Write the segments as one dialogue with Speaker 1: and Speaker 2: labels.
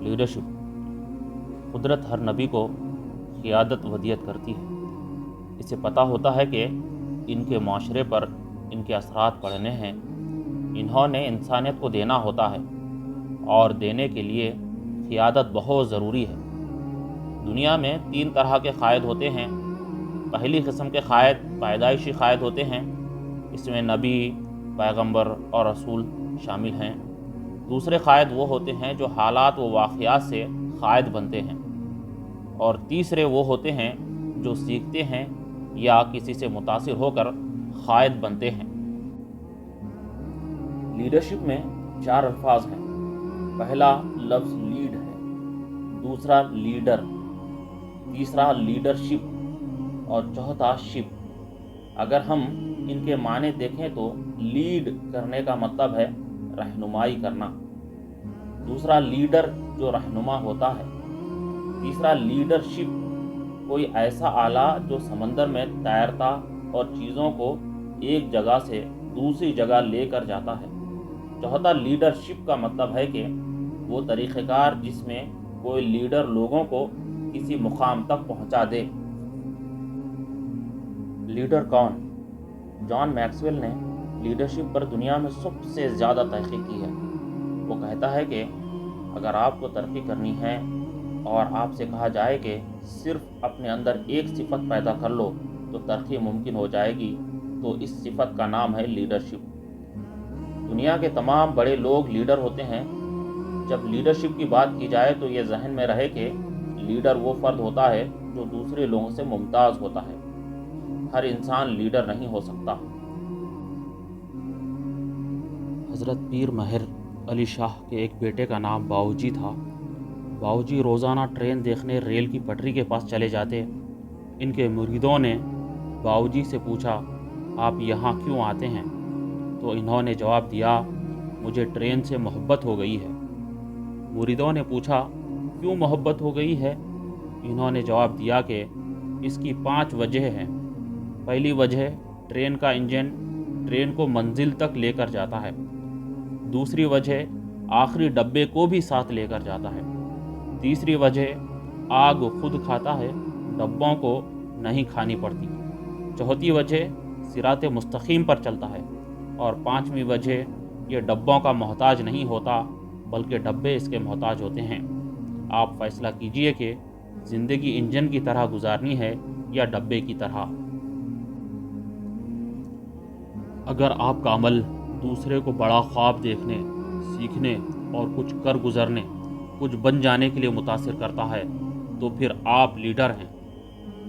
Speaker 1: Leadership قدرت ہر نبی کو قیادت ودیت کرتی ہے۔ اسے پتہ ہوتا ہے کہ ان کے معاشرے پر ان کے اثرات پڑنے ہیں۔ انہوں نے انسانیت کو دینا ہوتا ہے اور دینے کے لیے قیادت بہت ضروری ہے۔ دنیا میں 3 طرح کے قائد ہوتے ہیں۔ پہلی قسم کے قائد پیدائشی قائد ہوتے ہیں، اس میں نبی، پیغمبر اور رسول شامل ہیں۔ دوسرے قائد وہ ہوتے ہیں جو حالات و واقعات سے قائد بنتے ہیں، اور تیسرے وہ ہوتے ہیں جو سیکھتے ہیں یا کسی سے متاثر ہو کر قائد بنتے ہیں۔ لیڈرشپ میں 4 الفاظ ہیں۔ پہلا لفظ لیڈ ہے، دوسرا لیڈر، تیسرا لیڈرشپ اور چوتھا شپ۔ اگر ہم ان کے معنی دیکھیں تو لیڈ کرنے کا مطلب ہے رہنمائی کرنا، دوسرا لیڈر جو رہنما ہوتا ہے، تیسرا لیڈرشپ کوئی ایسا آلہ جو سمندر میں تیرتا اور چیزوں کو ایک جگہ سے دوسری جگہ لے کر جاتا ہے، چوتھا لیڈرشپ کا مطلب ہے کہ وہ طریقہ کار جس میں کوئی لیڈر لوگوں کو کسی مقام تک پہنچا دے۔ لیڈر کون؟ جان میکسویل نے لیڈرشپ پر دنیا میں سب سے زیادہ تحقیق کی ہے۔ وہ کہتا ہے کہ اگر آپ کو ترقی کرنی ہے اور آپ سے کہا جائے کہ صرف اپنے اندر ایک صفت پیدا کر لو تو ترقی ممکن ہو جائے گی، تو اس صفت کا نام ہے لیڈرشپ۔ دنیا کے تمام بڑے لوگ لیڈر ہوتے ہیں۔ جب لیڈرشپ کی بات کی جائے تو یہ ذہن میں رہے کہ لیڈر وہ فرد ہوتا ہے جو دوسرے لوگوں سے ممتاز ہوتا ہے۔ ہر انسان لیڈر نہیں ہو سکتا۔ حضرت پیر مہر علی شاہ کے ایک بیٹے کا نام باؤجی تھا۔ باؤجی روزانہ ٹرین دیکھنے ریل کی پٹری کے پاس چلے جاتے۔ ان کے مریدوں نے باؤجی سے پوچھا، آپ یہاں کیوں آتے ہیں؟ تو انہوں نے جواب دیا، مجھے ٹرین سے محبت ہو گئی ہے۔ مریدوں نے پوچھا، کیوں محبت ہو گئی ہے؟ انہوں نے جواب دیا کہ اس کی 5 وجہ ہیں۔ پہلی وجہ، ٹرین کا انجن ٹرین کو منزل تک لے کر جاتا ہے۔ دوسری وجہ، آخری ڈبے کو بھی ساتھ لے کر جاتا ہے۔ تیسری وجہ، آگ خود کھاتا ہے، ڈبوں کو نہیں کھانی پڑتی۔ چوتھی وجہ، صراط مستقیم پر چلتا ہے، اور 5ویں وجہ، یہ ڈبوں کا محتاج نہیں ہوتا بلکہ ڈبے اس کے محتاج ہوتے ہیں۔ آپ فیصلہ کیجئے کہ زندگی انجن کی طرح گزارنی ہے یا ڈبے کی طرح۔ اگر آپ کا عمل دوسرے کو بڑا خواب دیکھنے، سیکھنے اور کچھ کر گزرنے، کچھ بن جانے کے لیے متاثر کرتا ہے تو پھر آپ لیڈر ہیں۔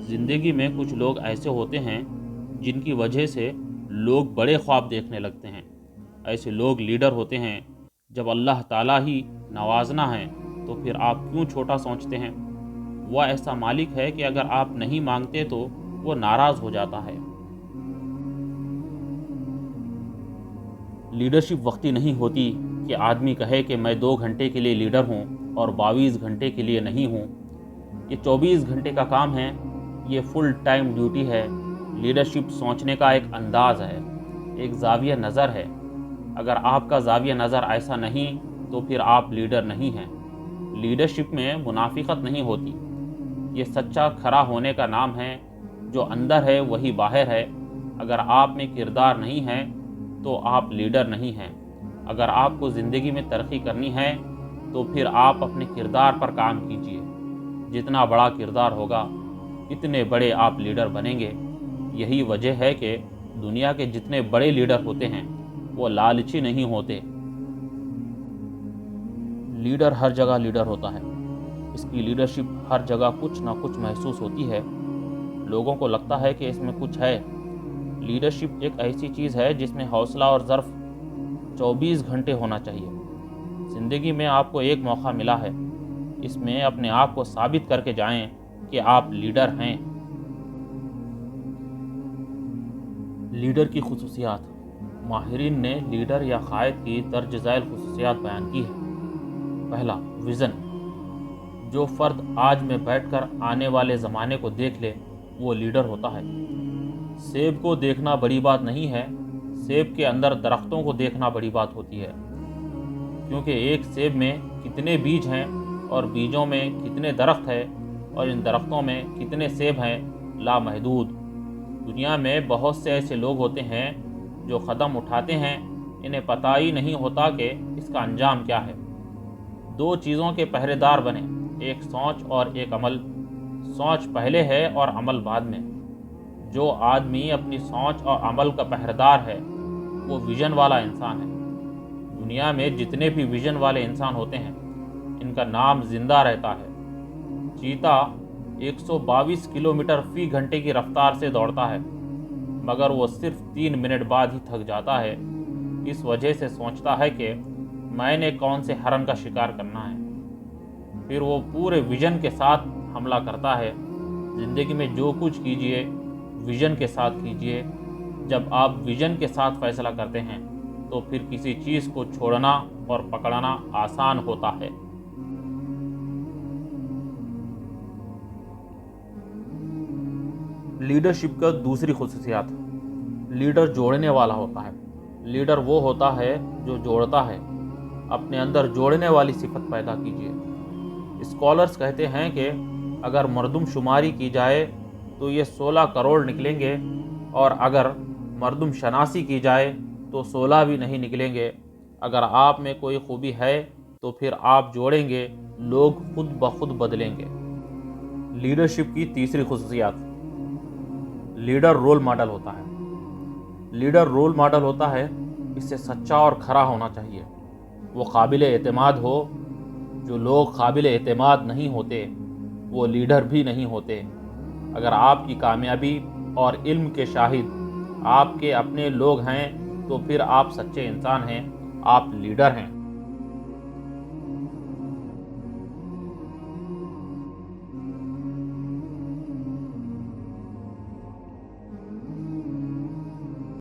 Speaker 1: زندگی میں کچھ لوگ ایسے ہوتے ہیں جن کی وجہ سے لوگ بڑے خواب دیکھنے لگتے ہیں۔ ایسے لوگ لیڈر ہوتے ہیں۔ جب اللہ تعالیٰ ہی نوازنا ہے تو پھر آپ کیوں چھوٹا سوچتے ہیں؟ وہ ایسا مالک ہے کہ اگر آپ نہیں مانگتے تو وہ ناراض ہو جاتا ہے۔ لیڈرشپ وقتی نہیں ہوتی کہ آدمی کہے کہ میں 2 گھنٹے کے لیے لیڈر ہوں اور 22 گھنٹے کے لیے نہیں ہوں۔ یہ 24 گھنٹے کا کام ہے، یہ فل ٹائم ڈیوٹی ہے۔ لیڈرشپ سوچنے کا ایک انداز ہے، ایک زاویہ نظر ہے۔ اگر آپ کا زاویہ نظر ایسا نہیں تو پھر آپ لیڈر نہیں ہیں۔ لیڈرشپ میں منافقت نہیں ہوتی، یہ سچا کھرا ہونے کا نام ہے۔ جو اندر ہے وہی باہر ہے۔ اگر آپ میں کردار نہیں ہے تو آپ لیڈر نہیں ہیں۔ اگر آپ کو زندگی میں ترقی کرنی ہے تو پھر آپ اپنے کردار پر کام کیجئے۔ جتنا بڑا کردار ہوگا اتنے بڑے آپ لیڈر بنیں گے۔ یہی وجہ ہے کہ دنیا کے جتنے بڑے لیڈر ہوتے ہیں وہ لالچی نہیں ہوتے۔ لیڈر ہر جگہ لیڈر ہوتا ہے۔ اس کی لیڈرشپ ہر جگہ کچھ نہ کچھ محسوس ہوتی ہے۔ لوگوں کو لگتا ہے کہ اس میں کچھ ہے۔ لیڈرشپ ایک ایسی چیز ہے جس میں حوصلہ اور ظرف 24 گھنٹے ہونا چاہیے۔ زندگی میں آپ کو ایک موقع ملا ہے، اس میں اپنے آپ کو ثابت کر کے جائیں کہ آپ لیڈر ہیں۔ لیڈر کی خصوصیات۔ ماہرین نے لیڈر یا قائد کی درج ذیل خصوصیات بیان کی ہیں۔ پہلا، ویژن۔ جو فرد آج میں بیٹھ کر آنے والے زمانے کو دیکھ لے وہ لیڈر ہوتا ہے۔ سیب کو دیکھنا بڑی بات نہیں ہے، سیب کے اندر درختوں کو دیکھنا بڑی بات ہوتی ہے، کیونکہ ایک سیب میں کتنے بیج ہیں اور بیجوں میں کتنے درخت ہیں اور ان درختوں میں کتنے سیب ہیں لامحدود۔ دنیا میں بہت سے ایسے لوگ ہوتے ہیں جو قدم اٹھاتے ہیں، انہیں پتہ ہی نہیں ہوتا کہ اس کا انجام کیا ہے۔ دو چیزوں کے پہرے دار بنے، ایک سوچ اور ایک عمل۔ سوچ پہلے ہے اور عمل بعد میں۔ جو آدمی اپنی سوچ اور عمل کا پہرے دار ہے وہ ویژن والا انسان ہے۔ دنیا میں جتنے بھی ویژن والے انسان ہوتے ہیں ان کا نام زندہ رہتا ہے۔ چیتا 122 کلومیٹر فی گھنٹے کی رفتار سے دوڑتا ہے، مگر وہ صرف 3 منٹ بعد ہی تھک جاتا ہے، اس وجہ سے سوچتا ہے کہ میں نے کون سے ہرن کا شکار کرنا ہے۔ پھر وہ پورے ویژن کے ساتھ حملہ کرتا ہے۔ زندگی میں جو کچھ کیجئے ویژن کے ساتھ کیجئے۔ جب آپ ویژن کے ساتھ فیصلہ کرتے ہیں تو پھر کسی چیز کو چھوڑنا اور پکڑنا آسان ہوتا ہے۔ لیڈرشپ کا دوسری خصوصیات: لیڈر جوڑنے والا ہوتا ہے۔ لیڈر وہ ہوتا ہے جو جوڑتا ہے۔ اپنے اندر جوڑنے والی صفت پیدا کیجیے۔ اسکالرز کہتے ہیں کہ اگر مردم شماری کی جائے تو یہ 16 کروڑ نکلیں گے، اور اگر مردم شناسی کی جائے تو 16 بھی نہیں نکلیں گے۔ اگر آپ میں کوئی خوبی ہے تو پھر آپ جوڑیں گے، لوگ خود بخود بدلیں گے۔ لیڈرشپ کی تیسری خصوصیات: لیڈر رول ماڈل ہوتا ہے۔ لیڈر رول ماڈل ہوتا ہے، اس سے سچا اور کھرا ہونا چاہیے۔ وہ قابل اعتماد ہو۔ جو لوگ قابل اعتماد نہیں ہوتے وہ لیڈر بھی نہیں ہوتے۔ اگر آپ کی کامیابی اور علم کے شاہد آپ کے اپنے لوگ ہیں تو پھر آپ سچے انسان ہیں، آپ لیڈر ہیں۔